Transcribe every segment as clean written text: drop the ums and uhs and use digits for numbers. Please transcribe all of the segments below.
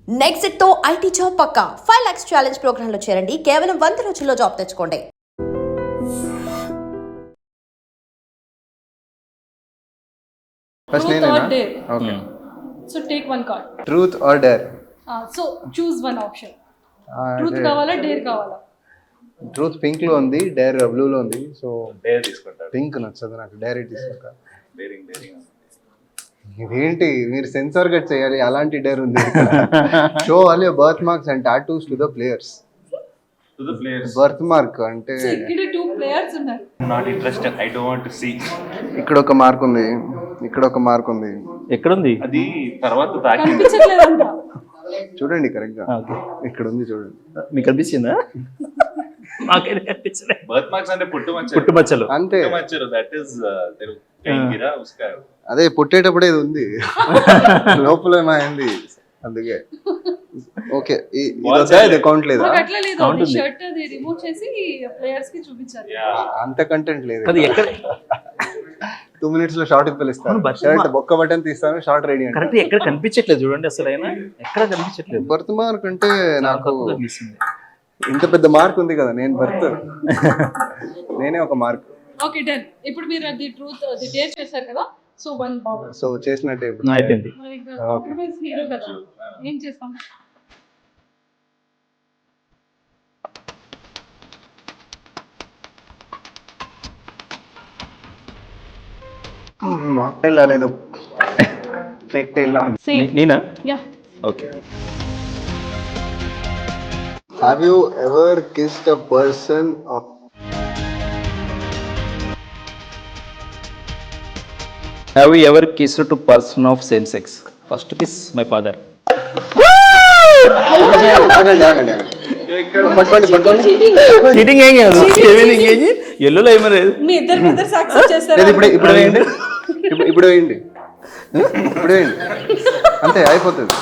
Next తో IT job పక్కా 5 lakhs challenge program లో చేరండి. కేవలం 100 రోజుల్లో జాబ్ తెచ్చుకోండి. First name or dare. Okay. So take one card. Truth or dare? So choose one option. Truth కావాలా dare కావాలా? ట్రూత్ పింక్ లో ఉంది, డేర్ బ్లూ లో ఉంది. సో డేర్ తీసుకుంటారు. పింక్ నచ్చదు నాకు, డేర్ తీసుకుంటా. డేరింగ్ ఇదేంటి మీరు సెన్సార్ కట్ చేయాలి, అలాంటి డేర్ ఉంది. Show all your birth marks and tattoos to the players. To the players. Birth mark అంటే So ఇక్కడ 2 players ఉన్నారు. Not interested. I don't want to see. ఇక్కడ ఒక మార్క్ ఉంది, ఇక్కడ ఒక మార్క్ ఉంది. ఎక్కడుంది? అది తర్వాత తాకి కనిపించట్లేదంట. చూడండి కరెక్ట్ గా. ఇక్కడ ఉంది చూడండి. మీకు కనిపించిందా? మాకైతే కనిపించలే. బర్త్ మార్క్స్ అంటే పుట్టుమచ్చలు. పుట్టుమచ్చలు అంతే. పుట్టుమచ్చలు దట్ ఇస్ తెలుగు కైంగిరా ఉస్కా. అదే పుట్టేటప్పుడే ఇది ఉంది, లోపల ఏమైంది అందుకే. ఓకే ఇది కౌంట్ లేదా? నాకు అట్లా లేదు. అది షర్ట్ అది రిమూవ్ చేసి ప్లేయర్స్ కి చూపించారు. అంత కంటెంట్ లేదు. అది ఎక్కడ 2 minutes లో షార్ట్ పిలుస్తాను. షర్ట్ బొక్క బటన్ తీస్తాను, షార్ట్ రెడీ అంటే. కరెక్ట్ ఎక్కడ కనిపించట్లేదు చూడండి, అసలు అయినా ఎక్కడ కనిపించట్లేదు. బర్త్ మార్క్ అంటే నాకు కనిపిస్తుంది. ఇంత పెద్ద మార్క్ ఉంది కదా, నేను బర్త్ నేనే ఒక మార్క్. Okay done. ఇప్పుడు మీరు అది ట్రూత్ అది డేర్ చేశారు కదా, సో 1 బాల్. సో చేసినట్టే ఇప్పుడు. అయిపోయింది. కాంప్రమైజ్ హీరో కదా, ఏం చేస్తాం? మాట్లాడలా లేదు, ఫేక్ టైల్. నేనా? Yeah. Okay. Have you ever kissed a person of Have you ever kissed to person of same sex? First kiss my father. Cheating ఏం కాదు, ఎల్లో లైమ్ లేదు. మీ ఇద్దరు బ్రదర్స్ యాక్సెప్ట్ చేస్తారు. ఇప్పుడు వేయండి, ఇప్పుడు వేయండి, ఇప్పుడు వేయండి, అంతే అయిపోతుంది.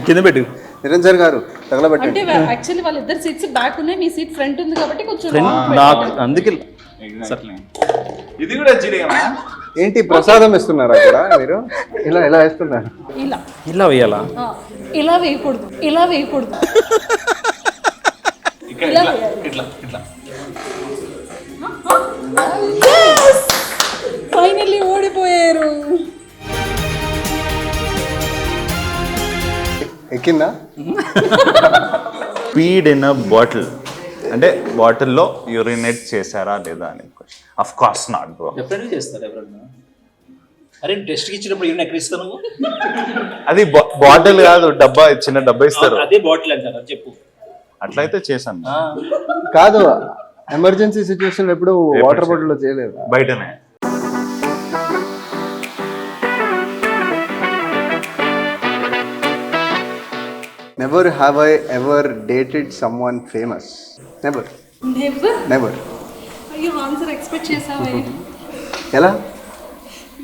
కింద పెట్టు. నిరంజన్ గారు తగలబెట్టండి. అంటే యాక్చువల్లీ వాళ్ళ ఇద్దరు సీట్స్ బ్యాక్ ఉన్నాయి, మీ సీట్ ఫ్రంట్ ఉంది కాబట్టి కొంచెం నాకు అందుకే ఎగ్జాక్ట్లీ. ఇది కూడా చీటింగ్. ఏంటి ప్రసాదం ఇస్తున్నారా ఇక్కడ మీరు? ఇలా ఇలా వేస్తున్నారు. ఇలా ఇలా వేయాలా? ఇలా వేయకూడదు, ఇలా వేయకూడదు. ఇట్లా ఇట్లా ఇట్లా. ఫైనల్లీ ఓడిపోయారు. ఎక్కిందా? స్పీడ్ ఇన్ అ బాటిల్ అంటే బాటిల్లో యూరినేట్ చేశారా లేదా అని question. Of course not bro. డెఫినెట్గా చేస్తారు ఎవరన్నా. అరే టెస్ట్కి ఇచ్చినప్పుడు ఏమైనా ఎక్కడ ఇస్తాను? అది బాటిల్ కాదు, డబ్బా, చిన్న డబ్బా ఇస్తారు. అదే బాటిల్ అంటారా? చెప్పు. అట్లయితే చేశాను. కాదు, ఎమర్జెన్సీ సిచ్యువేషన్ ఎప్పుడు వాటర్ బాటిల్ లో చేయలేదు, బయటనే. Never have I ever dated someone famous. Never. Never. Never. అయ్యో ఆన్సర్ ఎక్స్పెక్ట్ చేసావే. ఎలా?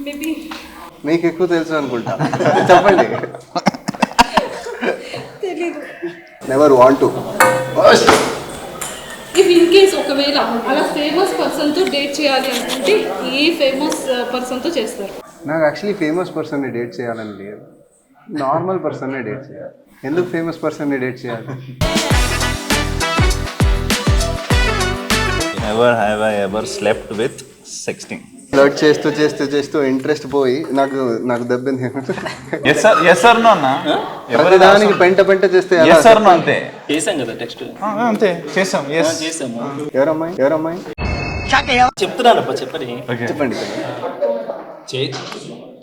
మేబీ మీకు ఎక్కువ తెలుసు అనుకుంటా, చెప్పండి. తెలీదు. Never want to. If in case ఒకవేళ అలా ఫేమస్ పర్సన్ తో డేట్ చేయాలి అనుకుంటే ఏ ఫేమస్ పర్సన్ తో చేస్తారు? నాకు యాక్చువల్లీ ఫేమస్ పర్సన్ని డేట్ చేయాలని లేదు, నార్మల్ పర్సన్నే డేట్ చేయాలి. ఎందుకు ఫేమస్ పర్సన్ని డేట్ చేయాలి? Never have I ever slept with sexting. Flirt చేస్తూ చేస్తూ చేస్తూ ఇంట్రెస్ట్ పోయి నాకు దెబ్బింది. Yes sir, yes sir no అన్న. ప్రతిదానికి పెంట పెంట చేస్తే ఎలా? ఎస్ సార్ నో అంతే. చేసాం కదా టెక్స్ట్. అంతే చేసాం. ఎస్ చేసాము. ఎవరమ్మాయి ఎవరమ్మాయి చెప్తున్నానప్ప చెప్పని. చెప్పండి.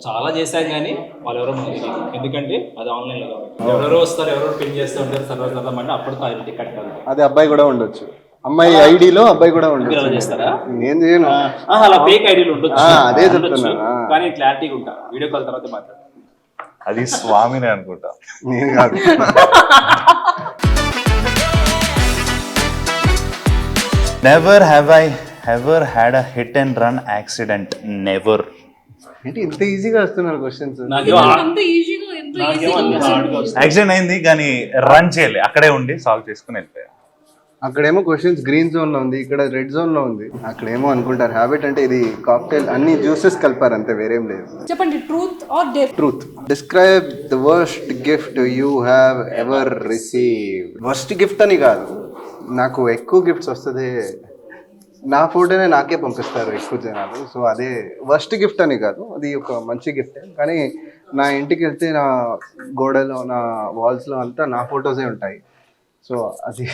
చాలా చేశాం కానీ వాళ్ళు ఎవరో మనకి తెలియదు, ఎందుకంటే అది ఆన్లైన్లో కాబట్టి. ఎవరెవరో వస్తారు, ఎవరో పిన్ చేస్తూ ఉంటారు, సర్వా అంటే అప్పటితో అది టికెట్ కాదు. అది అబ్బాయి కూడా ఉండొచ్చు, అమ్మాయి ఐడిలో అబ్బాయి కూడా ఉండొచ్చు. అలా చేస్తారా? నేను చేయను. అలా ఫేక్ ఐడీలు ఉండొచ్చు, అదే చెప్తున్నా. కానీ క్లారిటీగా ఉంటా. వీడియో కాల్ తర్వాత మాట్లాడు. అది స్వామిని అనుకుంటా, నేను కాదు. Never have I ever had a hit and run accident. Never. ఏంటి ఇంత ఈజీగా వస్తున్నారు క్వశ్చన్స్? అంత ఈజీగా యాక్సిడెంట్ అయింది కానీ రన్ చేయలే, అక్కడే ఉండి సాల్వ్ చేసుకుని వెళ్ళిపోయా. అక్కడేమో క్వశ్చన్స్ గ్రీన్ జోన్ లో ఉంది, ఇక్కడ రెడ్ జోన్ లో ఉంది. అక్కడేమో అనుకుంటారు హ్యాబిట్ అంటే ఇది కాక్టైల్, అన్ని జ్యూసెస్ కలిపారు అంతే, వేరేం లేదు. చెప్పండి, truth or dare? Truth. Describe the worst gift you have ever receive. Worst gift అని కాదు, నాకు ఎక్కువ గిఫ్ట్స్ వస్తుంది, నా ఫోటోనే నాకే పంపిస్తారు ఎక్కువ జనాలు. సో అదే వర్స్ట్ గిఫ్ట్ అని కాదు, అది ఒక మంచి గిఫ్టే. కానీ నా ఇంటికి వెళ్తే నా గోడలో, నా వాల్స్లో అంతా నా ఫొటోసే ఉంటాయి. సో అది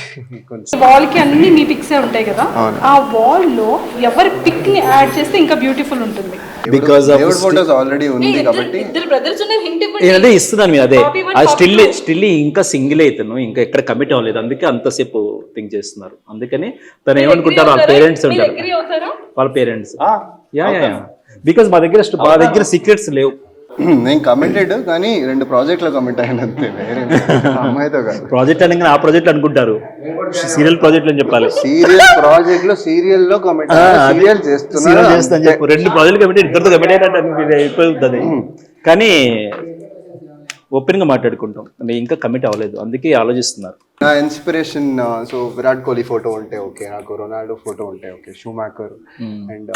కొంచెం వాల్ కి అన్ని మీ పిక్సే ఉంటాయి కదా, ఆ వాల్ లో ఎవరి పిక్ ని యాడ్ చేస్తే ఇంకా బ్యూటిఫుల్ ఉంటుంది. బికాస్ ఆఫ్ దేవుడి ఫొటోస్ ఆల్రెడీ ఉంది కాబట్టి ఇద్దరు బ్రదర్స్ ఉన్నారు, హింట్ ఇవ్వండి. అదే ఇస్తున్నాను మీరు, అదే Copy one, అది copy స్టిల్ ఇంకా సింగిల్ అవుతాను, ఇంకా ఎక్కడ కమిట్ అవ్వలేదు, అందుకే అంతసేపు థింక్ చేస్తున్నారు. అందుకని తను ఏమనుకుంటారు, వాళ్ళ పేరెంట్స్ మీరు ఉంటారు, agree అవుతారా? వాళ్ళ పేరెంట్స్. యా బికాస్ మా దగ్గర సీక్రెట్స్ లేవు. నేను కమిటెడ్, కానీ 2 ప్రాజెక్టులో కమిట్ అయిన అంతే, వేరే అమ్మాయితో కాదు. ప్రాజెక్ట్ అనగానే ఆ ప్రాజెక్ట్ అనుకుంటారు, సీరియల్ ప్రాజెక్ట్ అని చెప్పాలి. సీరియల్ ప్రాజెక్ట్ లో సీరియల్ లో కమిట్, సీరియల్ చేస్తున్నా చేస్తాను చెప్పు, 2 ప్రాజెక్టులు కమిట్, ఇద్దరితో కమిట్ అయిపోతుంది. కానీ ఓపెన్ గా మాట్లాడుకుంటాం, నేను ఇంకా కమిట్ అవ్వలేదు, అందుకే ఆలోచిస్తున్నారు. నా inspiration so Virat Kohli photo ఉంటే ఓకే, నాకు రొనాల్డో ఫోటో ఉంటే okay, shoe maker and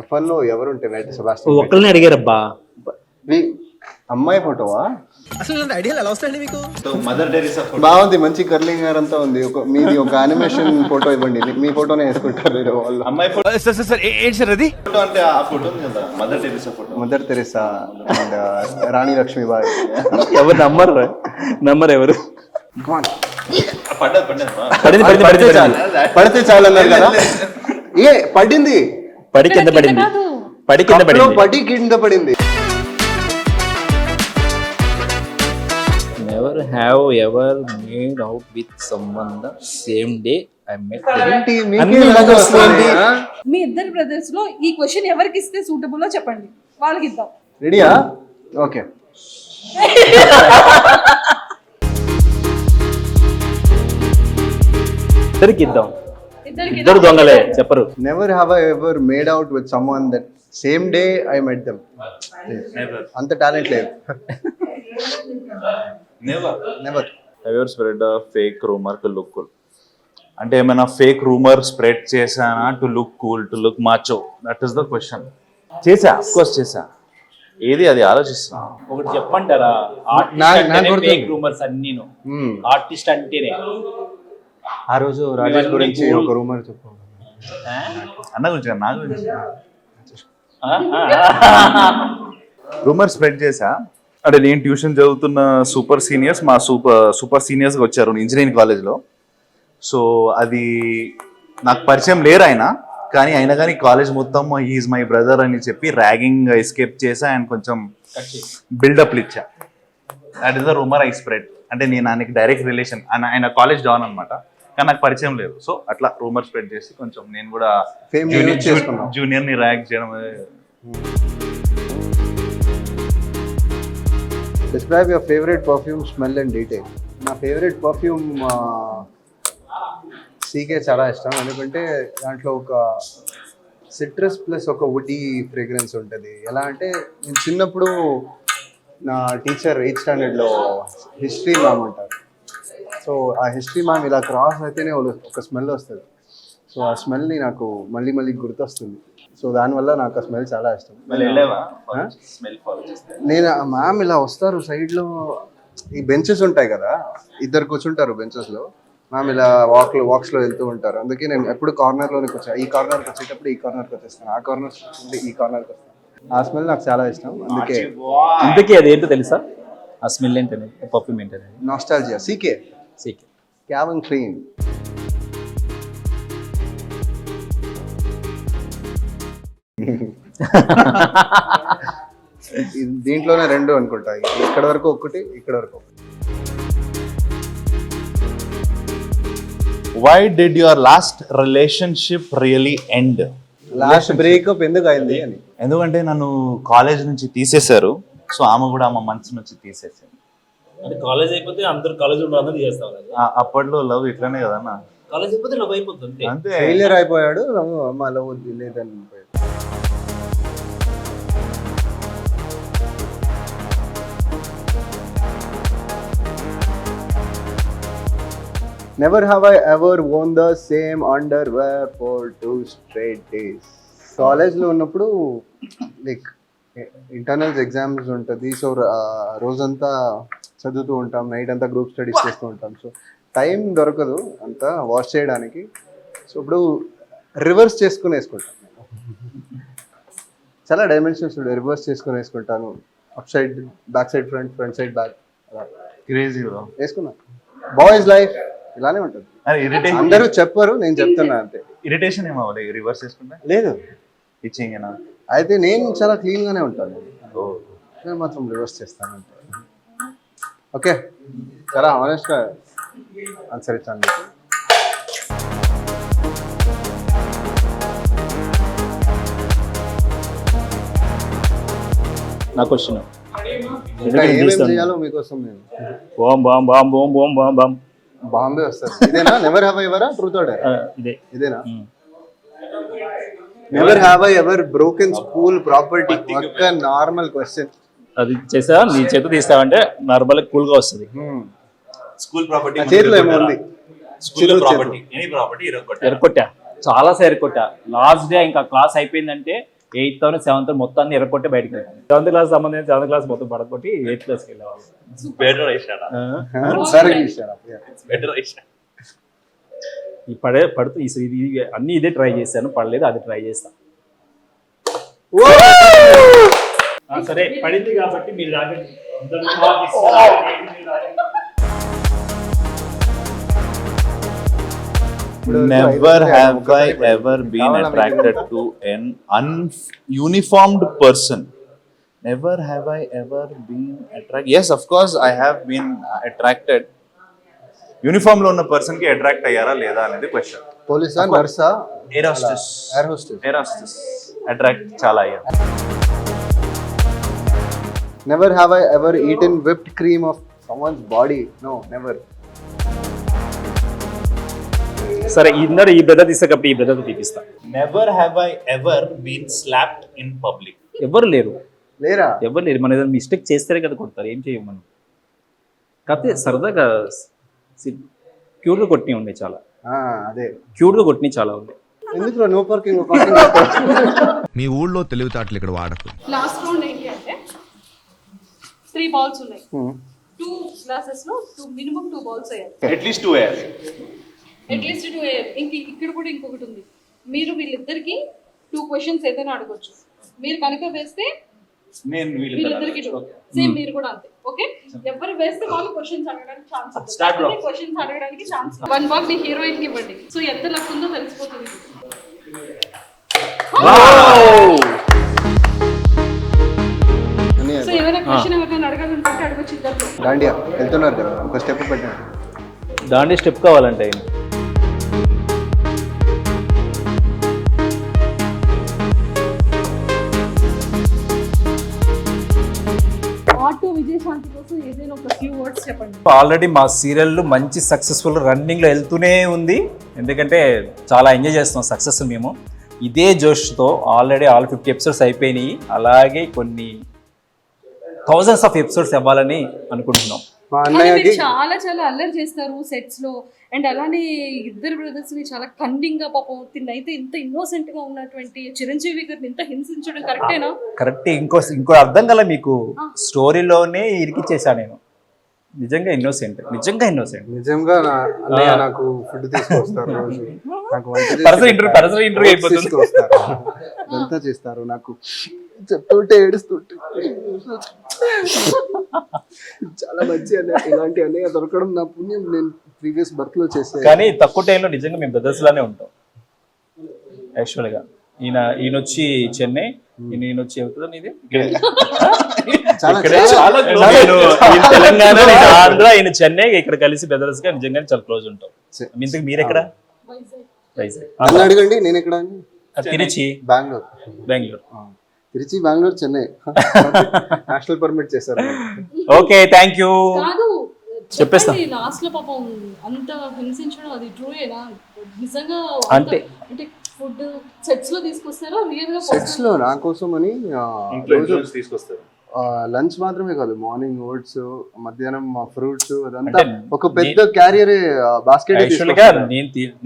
F1 లో ఎవరు ఉంటే సెబాస్టియన్. ఒక్కరిని అడిగారబ్బా, అమ్మాయి ఫోటోవా? మదర్ టెరెసా బాగుంది, మంచి కర్లింగ్ హెయిర్ అంతా ఉంది. మీది ఒక యానిమేషన్ ఫోటో ఇవ్వండి, మీ ఫోటోనే వేసుకుంటారు వాళ్ళు. అమ్మాయి ఫోటో ఫోటో అంటే ఆ ఫోటో ఉంది కదా, Mother Teresa photo. Mother Teresa and Rani Lakshmibai. ఎవరు నమ్మరు ఎవరు? పడితే చాలు అన్నారు కదా. ఏ పడింది, పడి కింద పడింది. పడి కింద పడింది. Never have ever made out with someone the same day I met them. ఏంటి మీకే అన్ని ఇలాగ ఇలాగే వస్తుంది? వస్తుంది. మీ ఇద్దరు బ్రదర్స్ లో ఈ క్వశ్చన్ ఎవరికి ఇస్తే సూటబుల్ చెప్పండి, వాళ్ళకి ఇద్దాం. రెడీయా? ఓకే. ఇద్దరికి ఇద్దాం, ఇద్దరికి ఇద్దరు దొంగలే చెప్పరు. Never have I ever made out with someone that same day I met them. అంత టాలెంట్ లేదు. Never. Ever spread fake rumour to look cool. అంటే ఏమైనా ఫేక్ రూమర్ స్ప్రెడ్ చేశానా to look cool, to look మాచో? That is the question. చేసా, of course చేసా. ఏది అది ఆలోచిస్తున్నా. ఒకటి చెప్పంటారా, రూమర్స్ అన్నీను ఆర్టిస్ట్ అంటేనే. ఆ రోజు రాజేష్ గురించి ఒక రూమర్ చెప్పు. అన్న గురించి నా గురించి రూమర్ స్ప్రెడ్ చేశా. అంటే నేను ట్యూషన్ చదువుతున్న సూపర్ సీనియర్స్ మా సూపర్ సీనియర్స్గా వచ్చారు ఇంజనీరింగ్ కాలేజ్లో. సో అది నాకు పరిచయం లేరు ఆయన, కానీ అయినా కానీ కాలేజ్ మొత్తం హీఈస్ మై బ్రదర్ అని చెప్పి ర్యాగింగ్ ఎస్కేప్ చేసా అండ్ కొంచెం బిల్డప్లు ఇచ్చా. That is the rumour I spread. అంటే నేను ఆయనకి డైరెక్ట్ రిలేషన్, ఆయన కాలేజ్ జాయిన్ అనమాట, కానీ నాకు పరిచయం లేదు. సో అట్లా రూమర్ స్ప్రెడ్ చేసి కొంచెం నేను కూడా జూనియర్ని ర్యాగ్ చేయడం. Describe your favourite perfume, smell and detail. నా ఫేవరెట్ పర్ఫ్యూమ్ సీకే చాలా ఇష్టం, ఎందుకంటే దాంట్లో ఒక సిట్రస్ ప్లస్ ఒక వుడీ ఫ్రేగ్రెన్స్ ఉంటుంది. ఎలా అంటే నేను చిన్నప్పుడు నా టీచర్ 8th స్టాండర్డ్లో హిస్టరీ మ్యామ్ ఉంటారు. సో ఆ హిస్టరీ మ్యామ్ ఇలా క్రాస్ అయితేనే ఒక స్మెల్ వస్తుంది. సో ఆ స్మెల్ని నాకు మళ్ళీ మళ్ళీ గుర్తొస్తుంది. సో దానివల్ల నాకు ఆ స్మెల్ చాలా ఇష్టం. నేను ఆ మ్యామ్ ఇలా వస్తారు సైడ్లో, ఈ బెంచెస్ ఉంటాయి కదా, ఇద్దరు కూర్చుంటారు బెంచెస్లో, మ్యామ్ ఇలా వాక్స్లో వెళ్తూ ఉంటారు. అందుకే నేను ఎప్పుడు కార్నర్లోనే కూర్చోను. ఈ కార్నర్కి వచ్చేటప్పుడు ఈ కార్నర్కి వచ్చేస్తాను, ఆ కార్నర్కి వచ్చేటప్పుడు ఈ కార్నర్కి వస్తాను. ఆ స్మెల్ నాకు చాలా ఇష్టం. అందుకే అది ఏంటో తెలుసా, ఆ స్మెల్ ఏంటనేది, పర్ఫ్యూమ్ ఏంటనేది? నాస్టాల్జియా. CK క్యావెన్ clean. దీంట్లోనే 2 అనుకుంటా, ఇక్కడ వరకు ఒకటి, ఇక్కడ వరకు ఒకటి. Why did your last relationship really end? Last breakup ఎందుకు అయింది అని. ఎందుకంటే నన్ను కాలేజ్ నుంచి తీసేశారు. సో ఆమె కూడా ఆమె మనసు నుంచి తీసేసారు. అంటే కాలేజ్ అయిపోతే అందరు కాలేజ్ అందరూ చేస్తాం కదా. అప్పట్లో లవ్ ఇట్లానే కదన్నా, కాలేజ్ అయిపోతే లవ్ అయిపోతుంది అంతే. ఫెయిలియర్ అయిపోయాడు, మా లవ్ లేదని. Never have I ever own the same underwear for 2 straight days. కాలేజ్లో ఉన్నప్పుడు లైక్ ఇంటర్నల్స్ ఎగ్జామ్స్ ఉంటుంది. సో రోజంతా చదువుతూ ఉంటాం, నైట్ అంతా గ్రూప్ స్టడీస్ చేస్తూ ఉంటాం. సో టైం దొరకదు అంతా వాష్ చేయడానికి. సో ఇప్పుడు రివర్స్ చేసుకుని వేసుకుంటాను. చాలా డైమెన్షన్స్ ఉంటాయి. రివర్స్ చేసుకుని వేసుకుంటాను. Up side, back side, front side, back crazy వేసుకున్నా. బాయ్స్ లైఫ్ ఇలానే ఉంటుంది. ఇరిటేషన్ అందరూ చెప్పరు, నేను చెప్తున్నా అంతే. ఇరిటేషన్ ఏమవ్వాలి రివర్స్ చేసుకుంటే? లేదు, ఇచ్చింగేనా? అయితే నేను చాలా క్లీన్గానే ఉంటాను. నేను మాత్రం రివర్స్ చేస్తాను అంతే. ఓకే, చాలా ఆనెస్ట్గా ఆన్సర్ ఇచ్చాను మీకు. నా క్వశ్చన్ ఇంకా ఏమేమి చేయాలో మీకోసం నేను balm balm balm balm balm balm balm Bombay వస్తుంది. ఇదేనా నెవర్ హ్యావ్ ఐ ఎవరా ట్రూత్ ఆర్ డేర్? ఇదేనా? Never have I ever broken school property? ఒక్క నార్మల్ క్వశ్చన్. అది చేసా, నీ చేత తీస్తావంటే నార్మల్ కూల్ గా వస్తుంది. స్కూల్ ప్రాపర్టీ చేతిలో ఏమో ఉంది. స్కూల్ ప్రాపర్టీ, ఎనీ ప్రాపర్టీ ఎరకొట్టా, చాలా సార్ ఎరకొట్టా. లాస్ట్ డే ఇంకా క్లాస్ అయిపోయిందంటే 8th 7th మొత్తాన్ని ఎరకొట్టి బయటకు వెళ్ళాను. 7th క్లాస్ సంబంధించి 7th క్లాస్ మొత్తం పడకొట్టి 8th క్లాస్కి వెళ్ళేవాళ్ళు. బెటర్ అయిషాడా? బెటర్ అయిషా. ఈ పడుతూ ఇది అన్ని ఇదే ట్రై చేశాను, పడలేదు, అది ట్రై చేస్తా. సరే పడింది కాబట్టి మీరు రాగండి. Never have I ever been attracted to an ununiformed person. Never have I ever been attracted. Yes, of course, I have been attracted. Uniform లో ఉన్న పర్సన్ కి అట్రాక్ట్ అయ్యారా లేదా అనేది క్వశ్చన్. పోలీసా, నర్సా, air hostess? Air hostess attract చాలా అయ్యారు. Never have I ever eaten whipped cream off someone's body? No, never. సరే ఇందరూ ఈ బ్రదర్ తీసేటప్పుడు ఈ బ్రదర్ తీపిస్తా. Never have I ever been slapped in public? ఎవరు లేరు, లేరా? ఎవరు లేరు. మన ఏదైనా మిస్టేక్ చేస్తేనే కదా కొడతారు, ఏం చేయం మనం. కాకపోతే సరదాగా క్యూట్గా కొట్టినవి ఉన్నాయి చాలా. అదే క్యూట్గా కొట్టినవి చాలా ఉన్నాయి. ఎందుకు నో పార్కింగ్? మీ ఊళ్ళో తెలివితేటలు ఇక్కడ వాడకు. లాస్ట్ రౌండ్ ఏంటి అంటే 3 balls ఉన్నాయి. 2 glasses లో మినిమం 2 balls వేయాలి. అట్లీస్ట్ 2 వేయాలి. అట్లీస్ట్ 2 వేయాలి. ఇక్కడ కూడా ఇంకొకటి ఉంది. మీరు వీళ్ళిద్దరికి 2 questions ఏదైనా అడగొచ్చు. మీరు కనుక వేస్తే నేను వీళ్ళిద్దరికి సేమ్, మీరు కూడా అంతే. ఓకే, ఎవరు వేస్తే వాళ్ళు క్వశ్చన్స్ అడగడానికి ఛాన్స్ ఉంటుంది. క్వశ్చన్స్ అడగడానికి ఛాన్స్. 1 ball మీ హీరోయిన్ కి ఇవ్వండి. సో ఎంత లక్ ఉందో తెలిసిపోతుంది. సో ఏమైనా క్వశ్చన్ ఎవరైనా అడగాలనుకుంటే అడగొచ్చు ఇద్దరు. దాండియా వెళ్తున్నారు కదా, ఒక స్టెప్ పెట్టండి. దాంట్లో స్టెప్ కావాలంటే ఆటో విజయశాంతి కోసం ఏదైనా ఒక ఫ్యూ వర్డ్స్ చెప్పండి. ఆల్రెడీ మా సీరియల్ మంచి సక్సెస్ఫుల్ రన్నింగ్లో వెళ్తూనే ఉంది. ఎందుకంటే చాలా ఎంజాయ్ చేస్తున్నాం సక్సెస్. మేము ఇదే జోష్తో ఆల్రెడీ 50 episodes అయిపోయినాయి. అలాగే కొన్ని thousands of episodes అవ్వాలని అనుకుంటున్నాం. మా అన్నయ్యకి చాలా చాలా అల్లరి చేస్తారు సెట్స్ లో. అండ్ అలానే ఇద్దరు బ్రదర్స్ ని చాలా కన్నింగ్ గా పాపం తిన్నైతే ఇంత ఇన్నోసెంట్ గా ఉన్నటువంటి చిరంజీవి గారిని ఇంత హింసించడం కరెక్టేనా? కరెక్ట్. ఇంకో అర్థం కల మీకు స్టోరీలోనే ఇరికిచ్చేసా నేను. నిజంగా ఇన్నోసెంట్, నిజంగా ఇన్నోసెంట్. నిజంగా అన్నయ్య నాకు ఫుడ్ తీసుకొస్తారు రోజు. నాకు పర్సనల్ ఇంటర్వ్యూ అయిపోతుంది. తీసుకొస్తారు, అంతా చేస్తారు. నాకు చెప్తుంటే ఏడుస్తుంటే చాలా మంచి అన్నయ్య. ఇలాంటి అన్నయ్య దొరకడం నా పుణ్యం. నేను ప్రీవియస్ బర్త్ లో చేసే. కానీ తక్కువ టైంలో నిజంగా మేము బ్రదర్స్ లానే ఉంటాం యాక్చువల్గా. ఈయన వచ్చి చెన్నై, ఈయన వచ్చి ఇది తెలంగాణ, ఆంధ్ర, ఈయన చెన్నై. ఇక్కడ కలిసి బ్రదర్స్ గా నిజంగా చాలా క్లోజ్ ఉంటాం. ఇంతకు మీరు ఎక్కడ? వైజాగ్. నన్ను అడగండి, నేను ఎక్కడ? తిరుచి, బెంగళూరు. తిరుచి, బెంగళూరు, చెన్నై. నేషనల్ పర్మిట్ చేశారు. Okay, thank you. కాదు చెప్పేస్తా. లాస్ట్ లో పాపం అంత హింసించడం అది ట్రూయేనా? నిజంగా అంటే ఫుడ్ సెట్స్ లో తీసుకొస్తారా? రియల్ గా సెట్స్ లో నా కోసం అని తీసుకొస్తారు. లంచ్ మాత్రమే కాదు, మార్నింగ్ ఓట్స్, మధ్యాహ్నం ఫ్రూట్స్, అదంతా అంటే ఒక పెద్ద క్యారియర్ బాస్కెట్. యాక్చువల్గా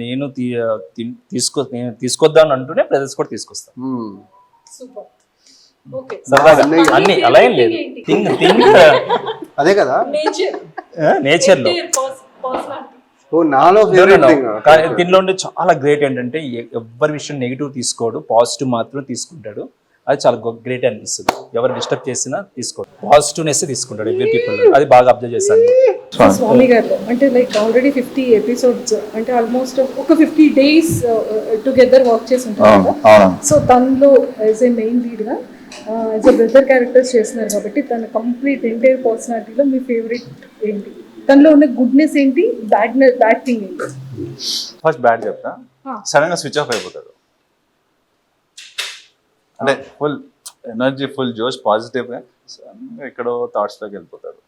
నేను తీసుకొద్దాం అంటూనే బ్రదర్స్ కూడా తీసుకొస్తాను. సూపర్. ఓకే. సరదాగా అన్ని అలా ఏం లేదు. థింగ్ అదే కదా నేచర్ లో ఓ నాలో ఫేవరెట్ థింగ్. దీనిలో ఉండే చాలా గ్రేట్ ఏంటంటే ఎవరి విషయం నెగిటివ్ తీసుకోడు, పాజిటివ్ మాత్రం తీసుకుంటాడు. అది చాలా గ్రేట్ అనిపిస్తుంది. ఎవరు డిస్టర్బ్ చేసినా తీసుకోడు, పాజిటివ్నెస్ తీసుకుంటాడు ఎవ్రీ పీపుల్. అది బాగా అబ్జర్వ్ చేశాను. స్వామి గారు అంటే లైక్ ఆల్రెడీ 50 ఎపిసోడ్స్ అంటే ఆల్మోస్ట్ ఒక 50 days టుగెదర్ వర్క్ చేసి ఉంటారు కదా. సో తనలో యాజ్ ఏ మెయిన్ లీడ్ గా యాజ్ ఎ బ్రదర్ క్యారెక్టర్స్ చేస్తున్నారు కాబట్టి తన కంప్లీట్ ఎంటైర్ పర్సనాలిటీలో మీ ఫేవరెట్ ఏంటి? తనలో ఉన్న గుడ్నెస్ ఏంటి, బ్యాడ్ థింగ్ ఏంటి? ఫస్ట్ బ్యాడ్ చెప్తా, సడన్ గా స్విచ్ ఆఫ్ అయిపోతాడు. అంటే ఫుల్ ఎనర్జీ, ఫుల్ జోష్, పాజిటివ్ గా ఎక్కడో థాట్స్ లోకి వెళ్ళిపోతాడు.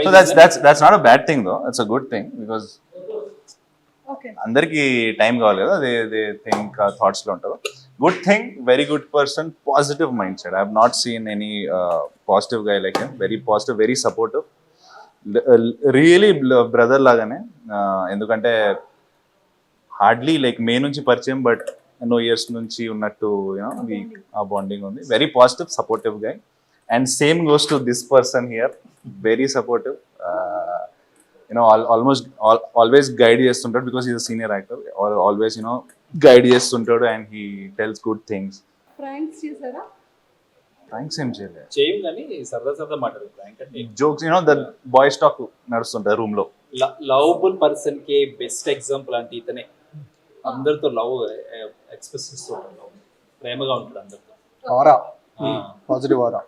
So that's not a bad thing though, it's a good thing because okay. అందరికి టైం కావాలి కదా, దే థింక్ థాట్స్ లో ఉంటారు. Good thing, very good person, positive mind set. I have not seen any positive guy like him. Very positive, very supportive, really brother లాగానే. ఎందుకంటే hardly like మే నుంచి పరిచయం, but ఎన్నో ఇయర్స్ నుంచి ఉన్నట్టు యూనో ఆ బాండింగ్ ఉంది. Very positive, supportive guy. And same goes to this person here, very supportive, you know almost always guide చేస్తుంటాడు because is a senior actor. Always you know guide చేస్తుంటాడు and he tells good things. Pranks చేశారా? Thanks ఏం చేయలేదు, చేయం కానీ సరదా మాట్లాడు. అంటే jokes you know the boys talk నడుస్తుంటారు రూమ్ లో. లవబుల్ పర్సన్ కి బెస్ట్ ఎగ్జాంపుల్ అంటే ఇతనే. అందరితో లవ్ ఎక్స్ప్రెస్ చేస్తూ ఉంటాడు, ప్రేమగా ఉంటాడు అందరితో. Aura, positive aura.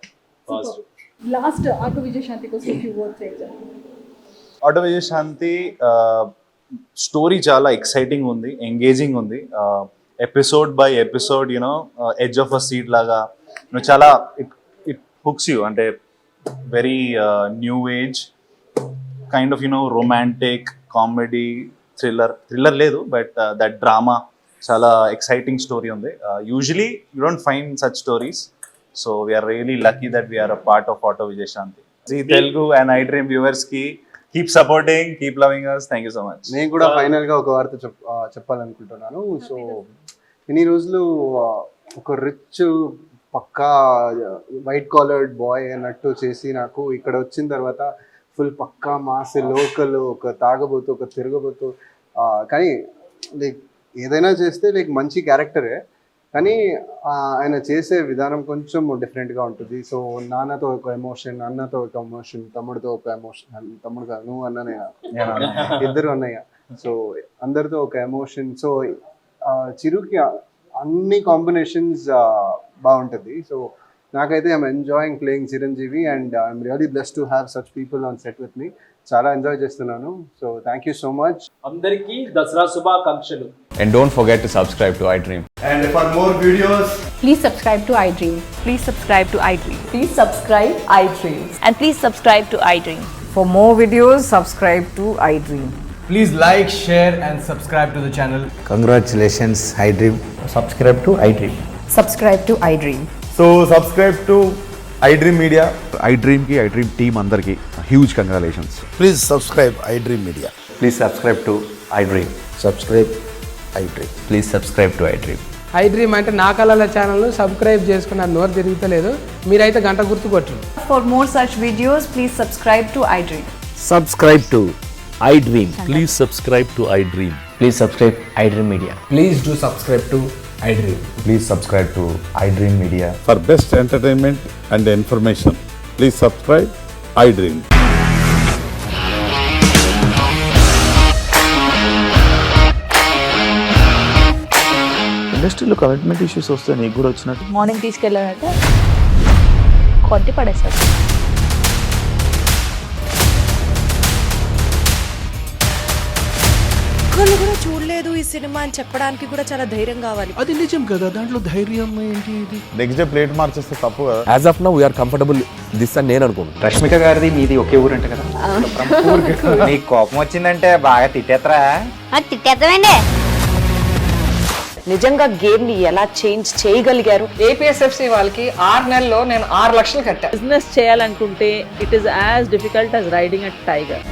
Positive. Last Auto Vijayashanti కోసం ఫ్యూ వర్డ్స్ ఏంటి? ఆటో విజయశాంతి స్టోరీ చాలా ఎక్సైటింగ్ ఉంది, ఎంగేజింగ్ ఉంది. Episode by episode you know edge of a seat లాగా చాలా ఇట్ హుక్స్ యూ. అంటే very new age kind of you know romantic, comedy, thriller లేదు, but that drama చాలా ఎక్సైటింగ్ స్టోరీ ఉంది. Usually you don't find such stories, so we're really lucky that we're a part of auto Vijayashanti. Zee Telugu and iDream viewers కి keep supporting, keep loving us. Thank you so much. నేను కూడా final గా ఒక వార్త చెప్పాలనుకుంటున్నాను. So ఇన్ని రోజులు ఒక రిచ్ పక్కా వైట్ కాలర్డ్ బాయ్ అన్నట్టు చేసి నాకు ఇక్కడ వచ్చిన తర్వాత ఫుల్ పక్కా మాస్ లోకల్, ఒక తాగబోతూ, ఒక తిరగబోతూ, కానీ లైక్ ఏదైనా చేస్తే లైక్ మంచి క్యారెక్టరే, కానీ ఆయన చేసే విధానం కొంచెం డిఫరెంట్గా ఉంటుంది. సో నాన్నతో ఒక ఎమోషన్, అన్నతో ఒక ఎమోషన్, తమ్ముడితో ఒక ఎమోషన్, తమ్ముడు కాదు నువ్వు అన్ననే ఇద్దరు అన్నయ్య, సో అందరితో ఒక ఎమోషన్. సో చిరుకి అన్ని కాంబినేషన్స్ బాగుంటుంది. సో నాకైతే I'm enjoying playing Chiranjeevi and I'm really blessed to have such people on set with me. చాలా ఎంజాయ్ చేస్తున్నాను. So thank you so much. అందరికీ దసరా శుభాకాంక్షలు. And don't forget to subscribe to iDream. And for more videos, please subscribe to iDream. Please subscribe to iDream. Please subscribe iDream. And please subscribe to iDream. For more videos, subscribe to iDream. Please like, share and subscribe to the channel. Congratulations, iDream. Subscribe to iDream. Subscribe to iDream. So subscribe to iDream Media. iDream కి iDream team అందరికి huge congratulations. Please subscribe iDream Media. Please subscribe to iDream. Subscribe iDream. Please subscribe to iDream. iDream అంటే నా కళల ఛానల్ను subscribe చేసుకున్న నోరు తిరుగుతలేదు, మీరైతే గంట గుర్తు కొట్టండి. For more such videos, please subscribe to iDream. Subscribe to iDream. Please subscribe to iDream. Please subscribe iDream Media. Please do subscribe to iDream. Please subscribe to iDream Media. For best entertainment and information please subscribe iDream. ఇండస్ట్రీలో commitment issues వస్తే నీకు కూడా వచ్చినట్టు? Morning తీసుకెళ్ళారంటే కొట్టి పడేస్తారు. ఒక్కళ్ళు కూడా చూడలేదు ఈ సినిమా అని చెప్పడానికి కూడా చాలా ధైర్యం కావాలి. అది నిజం కదా, దాంట్లో ధైర్యం ఏంటి? నెక్స్ట్ డే ప్లేట్ మార్చేస్తే తప్పు కదా. As of now we are comfortable this అని నేను అనుకుంటున్నాను. రష్మిక గారిది మీది ఒకే ఊరు అంట కదా? నీకు కోపం వచ్చిందంటే బాగా తిట్టేత్తరా? తిట్టేద్దామండి. నిజంగా గేమ్ ని ఎలా చేంజ్ చేయగలిగారు? ఏపీఎస్ఎఫ్సి వాళ్ళకి 6 నెలల్లో నేను 6 లక్షలు కట్టా. బిజినెస్ చేయాలనుకుంటే it is as difficult as riding a tiger.